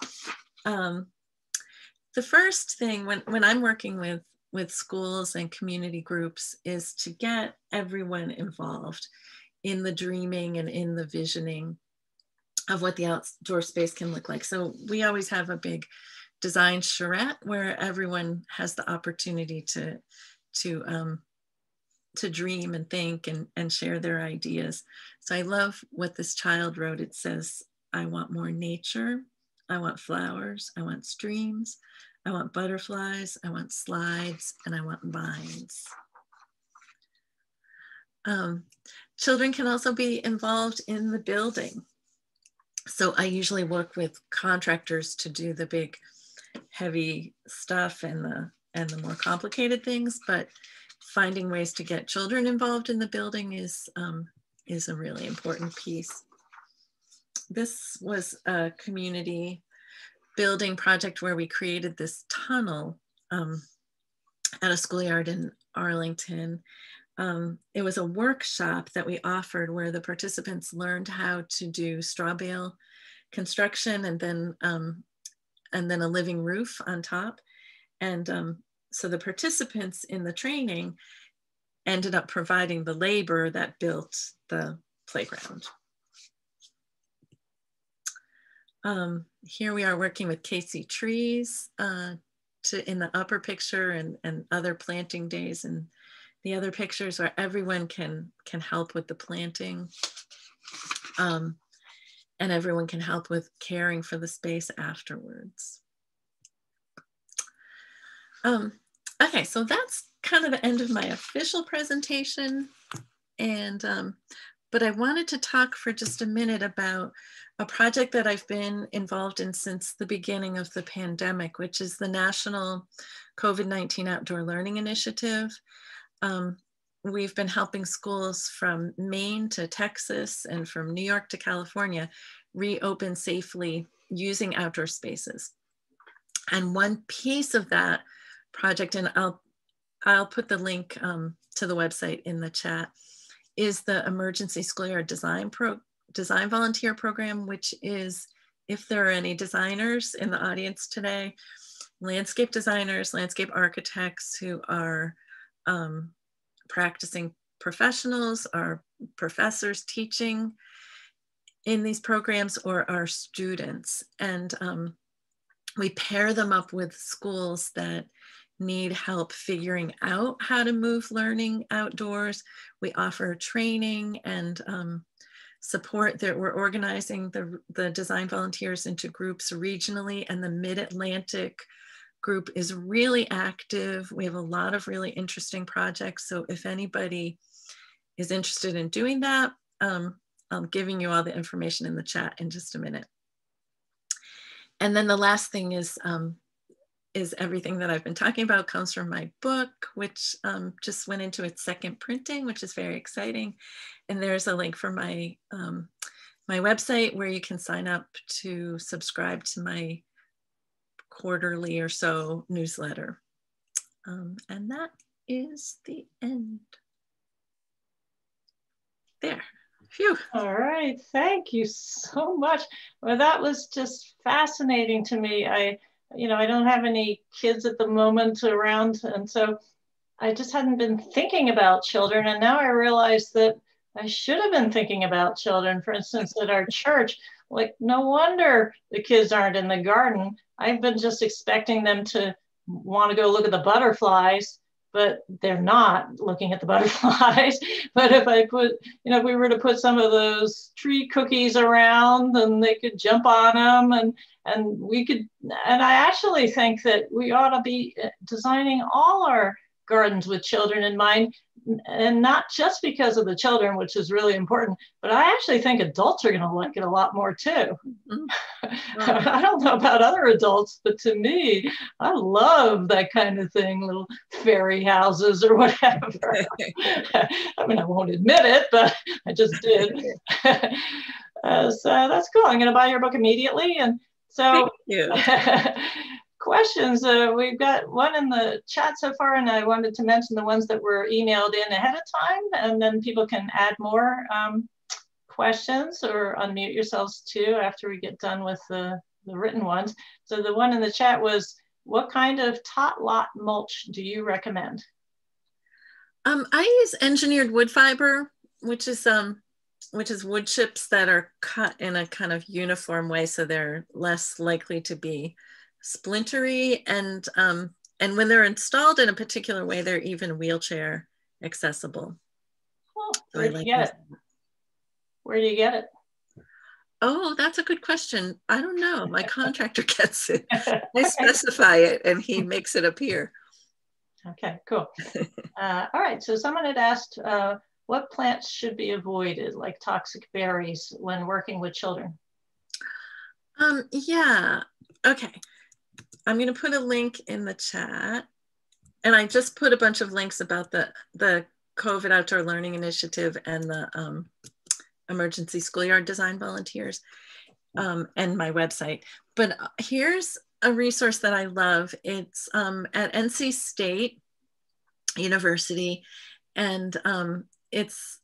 The first thing when I'm working with schools and community groups is to get everyone involved in the dreaming and in the visioning of what the outdoor space can look like. So we always have a big design charrette where everyone has the opportunity to dream and think and share their ideas. So I love what this child wrote. It says, I want more nature. I want flowers. I want streams. I want butterflies. I want slides, and I want vines. Children can also be involved in the building. So I usually work with contractors to do the big heavy stuff and the more complicated things, but finding ways to get children involved in the building is a really important piece. This was a community building project where we created this tunnel at a schoolyard in Arlington. It was a workshop that we offered where the participants learned how to do straw bale construction and then a living roof on top. And so the participants in the training ended up providing the labor that built the playground. Here we are working with Casey Trees in the upper picture and other planting days and the other pictures where everyone can help with the planting and everyone can help with caring for the space afterwards. Okay, so that's kind of the end of my official presentation. And, but I wanted to talk for just a minute about a project that I've been involved in since the beginning of the pandemic, which is the National COVID-19 Outdoor Learning Initiative. We've been helping schools from Maine to Texas and from New York to California reopen safely using outdoor spaces. And one piece of that project, and I'll put the link to the website in the chat, is the Emergency Schoolyard Design Volunteer Program, which is, if there are any designers in the audience today, landscape designers, landscape architects who are practicing professionals, are professors teaching in these programs, or are students. And we pair them up with schools that need help figuring out how to move learning outdoors. We offer training and support that we're organizing the design volunteers into groups regionally, and the Mid-Atlantic group is really active. We have a lot of really interesting projects. So if anybody is interested in doing that, I'm giving you all the information in the chat in just a minute. And then the last thing is everything that I've been talking about comes from my book, which just went into its second printing, which is very exciting. And there's a link for my, my website where you can sign up to subscribe to my quarterly or so newsletter. And that is the end. There. Phew. All right, thank you so much. Well, that was just fascinating to me. I don't have any kids at the moment around, and so I just hadn't been thinking about children. And now I realize that I should have been thinking about children. For instance, at our church, like, no wonder the kids aren't in the garden. I've been just expecting them to want to go look at the butterflies, but they're not looking at the butterflies. But if I put, if we were to put some of those tree cookies around, then they could jump on them, and we could, and I actually think that we ought to be designing all our gardens with children in mind, and not just because of the children, which is really important, but I actually think adults are going to like it a lot more too. I don't know about other adults, but to me, I love that kind of thing, little fairy houses or whatever. I mean, I won't admit it, but I just did. So that's cool. I'm going to buy your book immediately, and So, Thank you. questions. We've got one in the chat so far, and I wanted to mention the ones that were emailed in ahead of time, and then people can add more questions or unmute yourselves too after we get done with the written ones. So the one in the chat was, what kind of tot lot mulch do you recommend? I use engineered wood fiber, which is wood chips that are cut in a kind of uniform way, so they're less likely to be splintery, and when they're installed in a particular way, they're even wheelchair accessible. Oh, so where do you get it? Where do you get it? Oh, that's a good question. I don't know. My contractor gets it. I specify it and he makes it appear. Okay, cool. All right, so someone had asked what plants should be avoided, like toxic berries, when working with children? Yeah, okay. I'm going to put a link in the chat, and I just put a bunch of links about the COVID Outdoor Learning Initiative and the Emergency Schoolyard Design Volunteers and my website. But here's a resource that I love. It's at NC State University, and it's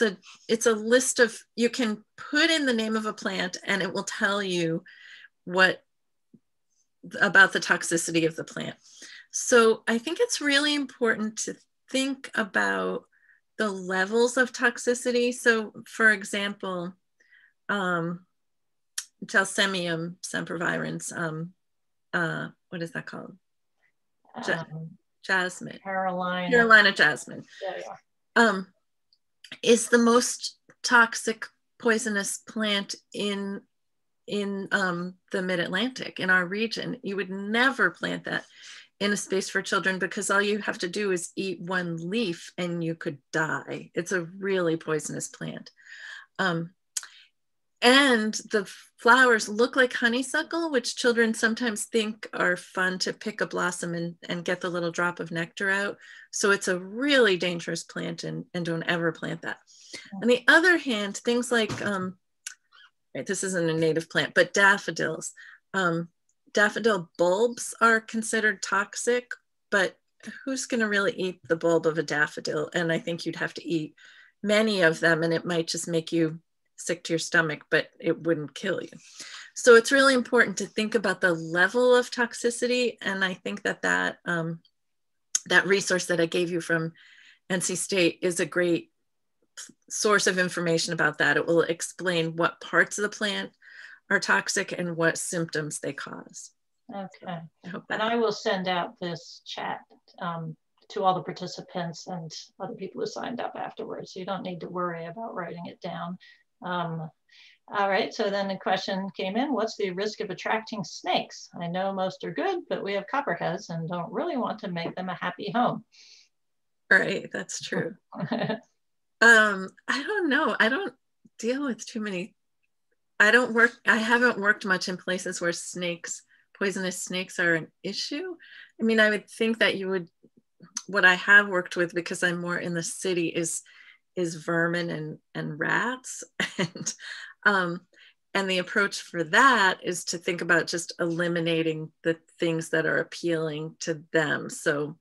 a list of, you can put in the name of a plant and it will tell you what about the toxicity of the plant. So I think it's really important to think about the levels of toxicity. So for example, Gelsemium sempervirens, what is that called? Jasmine. Carolina jasmine. Yeah. Is the most toxic poisonous plant in the mid-Atlantic, in our region. You would never plant that in a space for children because all you have to do is eat one leaf and you could die. It's a really poisonous plant. And the flowers look like honeysuckle, which children sometimes think are fun to pick a blossom and get the little drop of nectar out. So it's a really dangerous plant, and don't ever plant that. On the other hand, things like, this isn't a native plant, but daffodils. Daffodil bulbs are considered toxic, but who's going to really eat the bulb of a daffodil? And I think you'd have to eat many of them, and it might just make you sick to your stomach, but it wouldn't kill you. So it's really important to think about the level of toxicity. And I think that resource that I gave you from NC State is a great source of information about that. It will explain what parts of the plant are toxic and what symptoms they cause. Okay. And I will send out this chat to all the participants and other people who signed up afterwards. So you don't need to worry about writing it down. All right, so then the question came in, what's the risk of attracting snakes? I know most are good, but we have copperheads and don't really want to make them a happy home. Right, that's true. I don't know. I don't deal with too many. I haven't worked much in places where poisonous snakes are an issue. I mean, I would think that what I have worked with, because I'm more in the city, is vermin and rats. And the approach for that is to think about just eliminating the things that are appealing to them. So,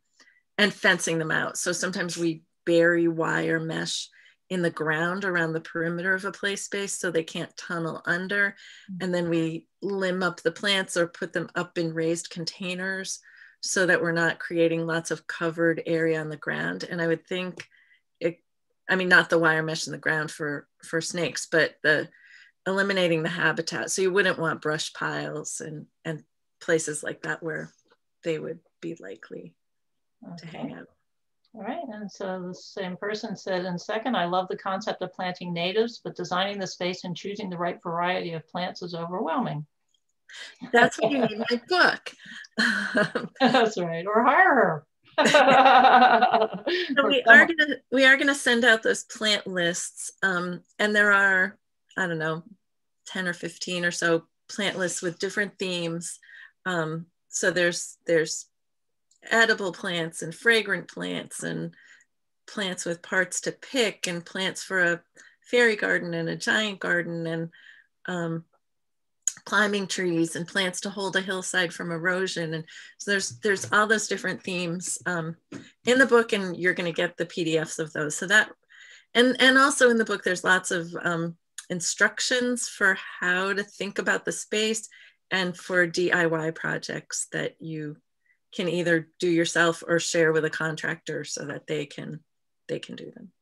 and fencing them out. So sometimes we bury wire mesh in the ground around the perimeter of a play space so they can't tunnel under. And then we limb up the plants or put them up in raised containers so that we're not creating lots of covered area on the ground. And I would think not the wire mesh in the ground for snakes, but eliminating the habitat. So you wouldn't want brush piles and places like that where they would be likely to hang out. All right, and so the same person said, in second, I love the concept of planting natives, but designing the space and choosing the right variety of plants is overwhelming. That's what you need my book. That's right, or hire her. So we are gonna send out those plant lists, and there are, I don't know, 10 or 15 or so plant lists with different themes. So there's edible plants and fragrant plants and plants with parts to pick and plants for a fairy garden and a giant garden and climbing trees and plants to hold a hillside from erosion. And so there's all those different themes in the book, and you're going to get the PDFs of those. So that, and also in the book, there's lots of instructions for how to think about the space and for DIY projects that you can either do yourself or share with a contractor so that they can do them.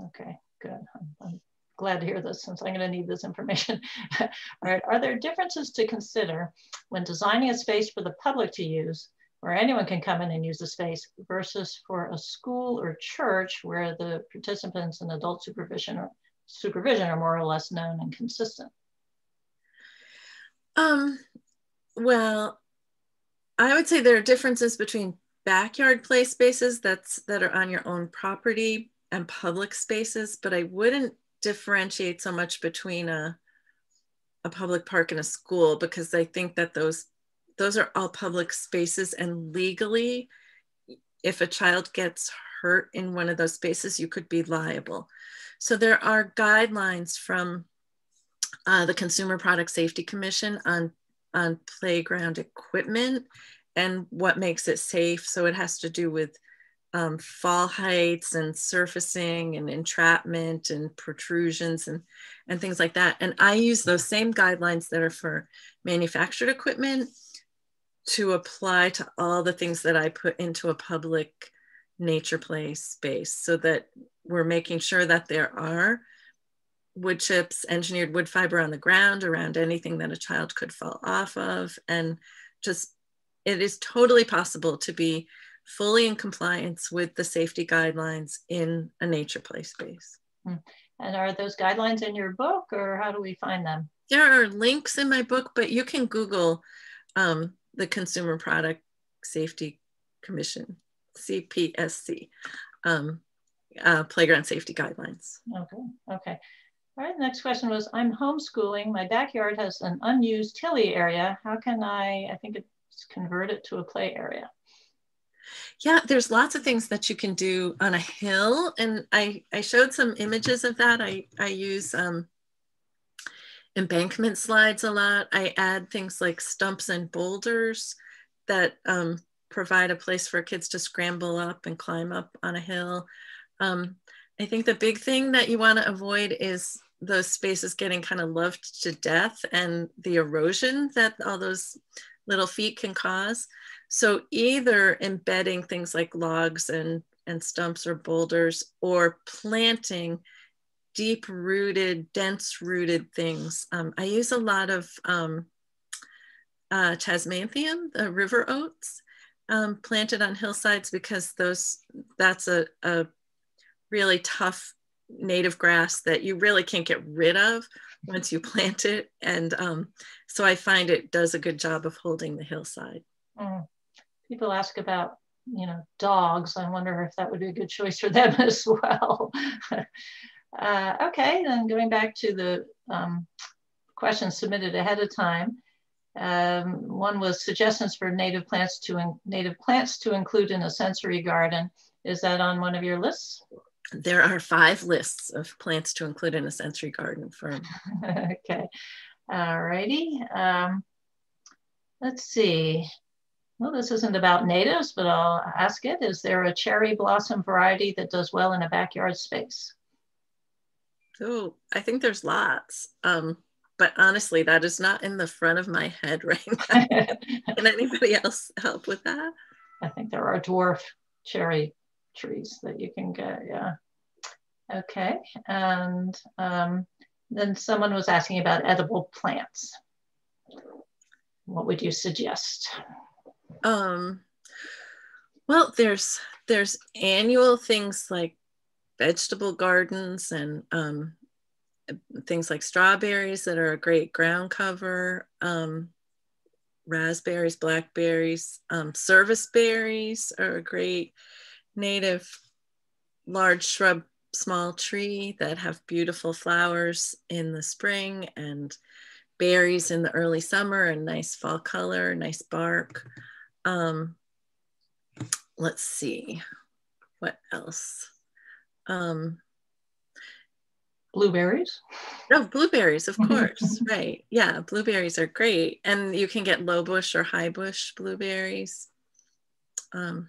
Okay, good. I'm glad to hear this, since I'm going to need this information. All right, are there differences to consider when designing a space for the public to use, where anyone can come in and use the space, versus for a school or church where the participants and adult supervision are more or less known and consistent? Well, I would say there are differences between backyard play spaces that are on your own property and public spaces, but I wouldn't differentiate so much between a public park and a school, because I think that those are all public spaces, and legally, if a child gets hurt in one of those spaces, you could be liable. So there are guidelines from the Consumer Product Safety Commission on playground equipment and what makes it safe. So it has to do with fall heights and surfacing and entrapment and protrusions and things like that. And I use those same guidelines that are for manufactured equipment to apply to all the things that I put into a public nature play space, so that we're making sure that there are wood chips, engineered wood fiber on the ground around anything that a child could fall off of. And just, it is totally possible to be fully in compliance with the safety guidelines in a nature play space. And are those guidelines in your book, or how do we find them? There are links in my book, but you can Google the Consumer Product Safety Commission, CPSC, playground safety guidelines. Okay. All right, next question was, I'm homeschooling. My backyard has an unused hilly area. How can I think it's convert it to a play area? Yeah, there's lots of things that you can do on a hill. And I showed some images of that. I use embankment slides a lot. I add things like stumps and boulders that provide a place for kids to scramble up and climb up on a hill. I think the big thing that you want to avoid is those spaces getting kind of loved to death and the erosion that all those little feet can cause. So either embedding things like logs and stumps or boulders, or planting deep-rooted, dense-rooted things. I use a lot of Tasmanthium, the river oats, planted on hillsides, because that's a really tough native grass that you really can't get rid of once you plant it. And so I find it does a good job of holding the hillside. People ask about, dogs. I wonder if that would be a good choice for them as well. Okay, then going back to the questions submitted ahead of time. One was suggestions for native plants to include in a sensory garden. Is that on one of your lists? There are 5 lists of plants to include in a sensory garden for. Okay, all righty. Let's see. Well, this isn't about natives, but I'll ask it. Is there a cherry blossom variety that does well in a backyard space? Oh, I think there's lots. But honestly, that is not in the front of my head right now. Can anybody else help with that? I think there are dwarf cherry trees that you can get, yeah. Okay, and then someone was asking about edible plants. What would you suggest? Well, there's annual things like vegetable gardens and things like strawberries that are a great ground cover, raspberries, blackberries, service berries are a great native large shrub, small tree that have beautiful flowers in the spring and berries in the early summer and nice fall color, nice bark. Let's see, what else? Blueberries. Oh, blueberries, of course. Right. Yeah, blueberries are great. And you can get low bush or high bush blueberries. And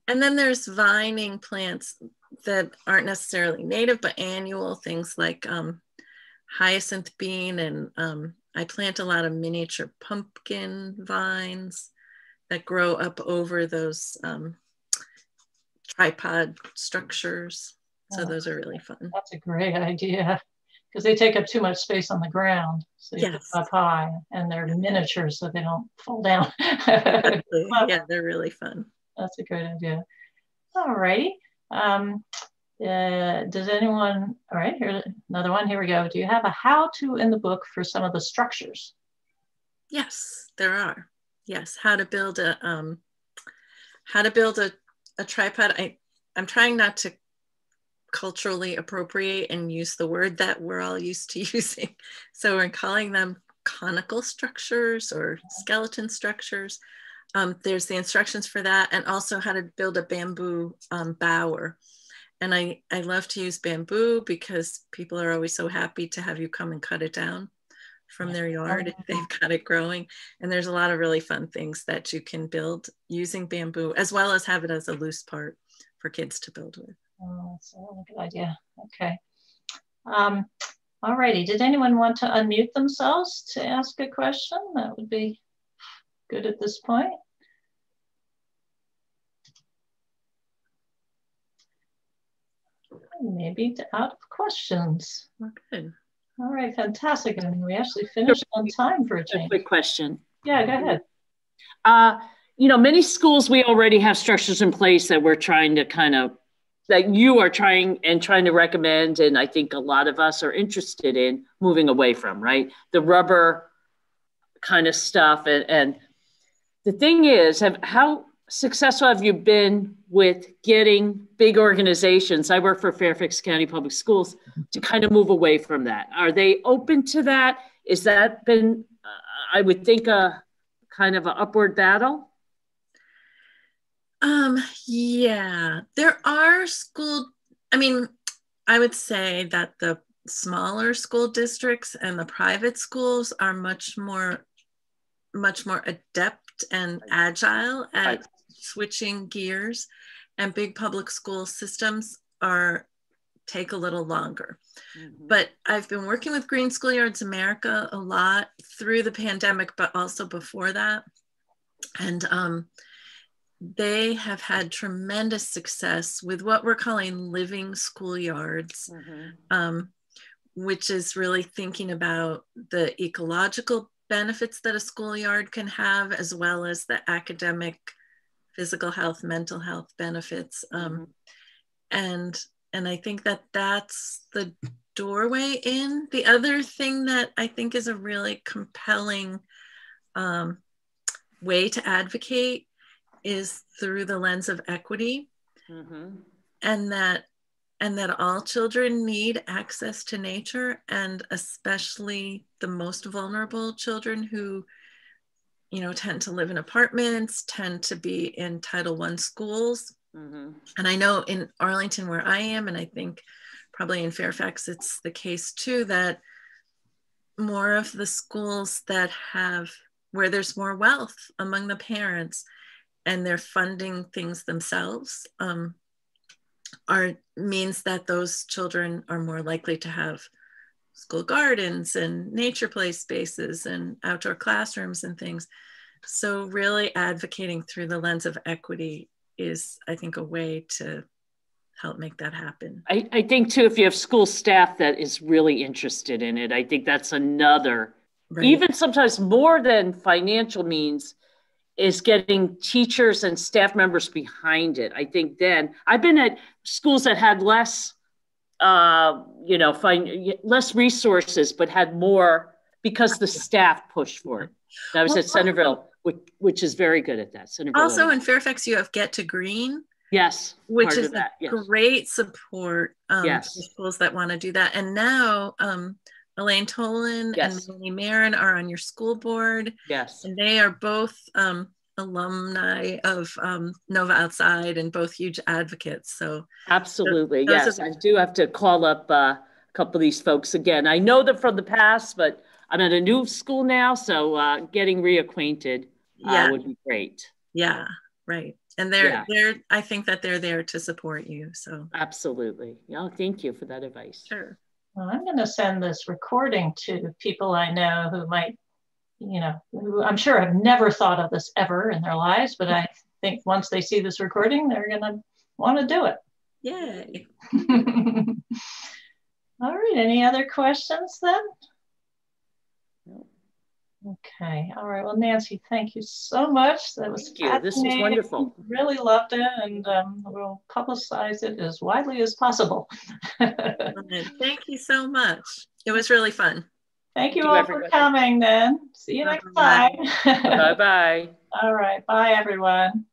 then there's vining plants that aren't necessarily native, but annual, things like hyacinth bean. And I plant a lot of miniature pumpkin vines that grow up over those tripod structures. So those are really fun. That's a great idea, because they take up too much space on the ground. So you put them up high, and they're miniature so they don't fall down. Exactly. Yeah, they're really fun. That's a great idea. All righty. Does anyone, all right, here's another one. Here we go. Do you have a how-to in the book for some of the structures? Yes, there are. Yes, how to build a tripod. I'm trying not to culturally appropriate and use the word that we're all used to using. So we're calling them conical structures or skeleton structures. There's the instructions for that, and also how to build a bamboo bower. And I love to use bamboo because people are always so happy to have you come and cut it down from their yard if they've got it growing. And there's a lot of really fun things that you can build using bamboo, as well as have it as a loose part for kids to build with. Oh, that's a really good idea. Okay. All righty. Did anyone want to unmute themselves to ask a question? That would be good at this point. Maybe out of questions. Good. All right, fantastic. I mean, we actually finished on time for a change. Quick question. Yeah, go ahead. Many schools, we already have structures in place that we're trying to that you are trying to recommend, and I think a lot of us are interested in moving away from, right? The rubber kind of stuff. And the thing is, how successful have you been with getting big organizations? I work for Fairfax County Public Schools to kind of move away from that. Are they open to that? Is that been, I would think, a kind of an upward battle? Yeah, there are I would say that the smaller school districts and the private schools are much more adept and agile at switching gears, and big public school systems take a little longer. Mm-hmm. But I've been working with Green Schoolyards America a lot through the pandemic, but also before that. And they have had tremendous success with what we're calling living schoolyards, which is really thinking about the ecological benefits that a schoolyard can have, as well as the academic, physical health, mental health benefits. And I think that that's the doorway in. The other thing that I think is a really compelling way to advocate is through the lens of equity, and that all children need access to nature, and especially the most vulnerable children who, tend to live in apartments, tend to be in Title I schools. And I know in Arlington, where I am, and I think probably in Fairfax, it's the case too, that more of the schools where there's more wealth among the parents, and they're funding things themselves, means that those children are more likely to have school gardens and nature play spaces and outdoor classrooms and things. So really advocating through the lens of equity is, I think, a way to help make that happen. I think too, if you have school staff that is really interested in it, I think that's another, even sometimes more than financial means, is getting teachers and staff members behind it. I think then I've been at schools that had less, less resources, but had more because the staff pushed for it. I was at Centerville, which is very good at that. Centerville also in Fairfax, you have Get to Green. Yes. Which is great support for schools that want to do that. And now, Elaine Tolan and Melanie Marin are on your school board. Yes. And they are both alumni of Nova Outside and both huge advocates. So absolutely. Yes. I do have to call up couple of these folks again. I know them from the past, but I'm at a new school now, so getting reacquainted would be great. Yeah, right. And I think that they're there to support you. So absolutely. Yeah, thank you for that advice. Sure. Well, I'm going to send this recording to people I know who might, who I'm sure have never thought of this ever in their lives, but I think once they see this recording, they're going to want to do it. Yay. All right. Any other questions then? Okay. All right. Well, Nancy, thank you so much. That was fascinating. This was wonderful. Really loved it, and we'll publicize it as widely as possible. Thank you so much. It was really fun. Thank you all for coming then. See you next time. Bye-bye. All right. Bye, everyone.